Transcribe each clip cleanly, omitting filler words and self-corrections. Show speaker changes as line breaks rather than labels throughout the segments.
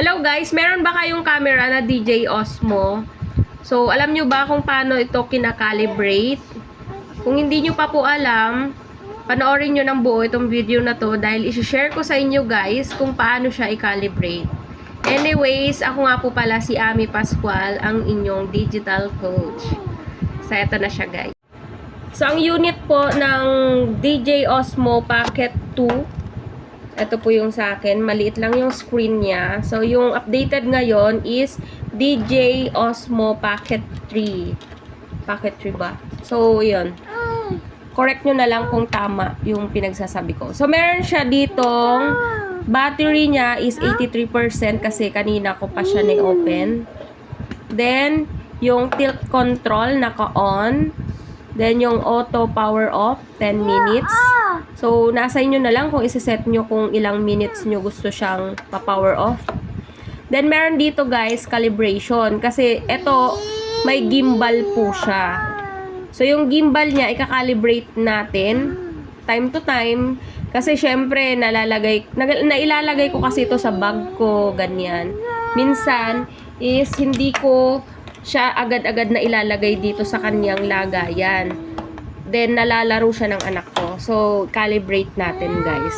Hello guys, meron ba kayong camera na DJI Osmo? So, alam nyo ba kung paano ito kinakalibrate? Kung hindi nyo pa po alam, panoorin nyo ng buo itong video na to dahil isi-share ko sa inyo guys kung paano siya i-calibrate. Anyways, ako nga po pala si Ami Pascual, ang inyong digital coach. So, eto na siya guys. So, ang unit po ng DJI Osmo Pocket 2, ito po yung sa akin. Maliit lang yung screen niya. So, yung updated ngayon is DJI Osmo Pocket 3. Pocket 3 ba? So, yun. Correct nyo na lang kung tama yung pinagsasabi ko. So, meron siya ditong battery niya is 83% kasi kanina ko pa siya na-open. Then, yung tilt control naka-on. Then, yung auto power off, 10 minutes. So, nasa inyo na lang kung isi-set nyo kung ilang minutes nyo gusto siyang pa-power off. Then, meron dito guys, calibration. Kasi, ito, may gimbal po siya. So, yung gimbal niya, i-calibrate natin time to time. Kasi, syempre, nailalagay ko kasi ito sa bag ko, ganyan. Minsan, is hindi ko siya agad-agad na ilalagay dito sa kanyang lagayan. Then, nalalaro siya ng anak ko. So, calibrate natin, guys.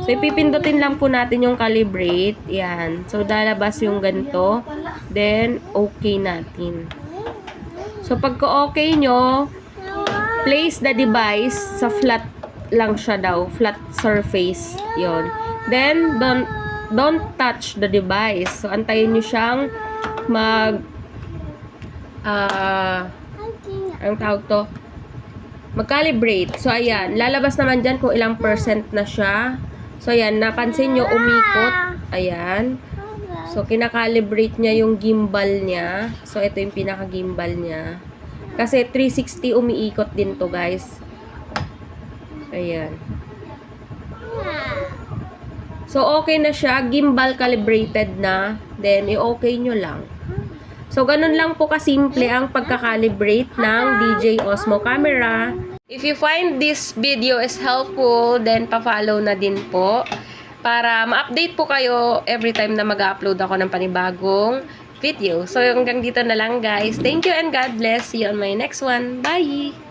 So, ipipindutin lang po natin yung calibrate. Yan. So, lalabas yung ganito. Then, okay natin. So, pagka-okay nyo, place the device sa flat lang siya daw. Flat surface. Yon. Then, don't touch the device. So, antayin nyo siyang ang tawag to, mag-calibrate. So, ayan. Lalabas naman dyan kung ilang percent na siya. So, ayan. Napansin nyo, umikot. Ayan. So, kinakalibrate niya yung gimbal niya. So, ito yung pinaka-gimbal niya. Kasi 360 umiikot din to, guys. Ayan. So, okay na siya. Gimbal calibrated na. Then, i-okay nyo lang. So, ganun lang po kasimple ang pagkakalibrate ng DJI Osmo camera. If you find this video is helpful, then pa-follow na din po para ma-update po kayo every time na mag-upload ako ng panibagong video. So, hanggang dito na lang guys. Thank you and God bless. See you on my next one. Bye!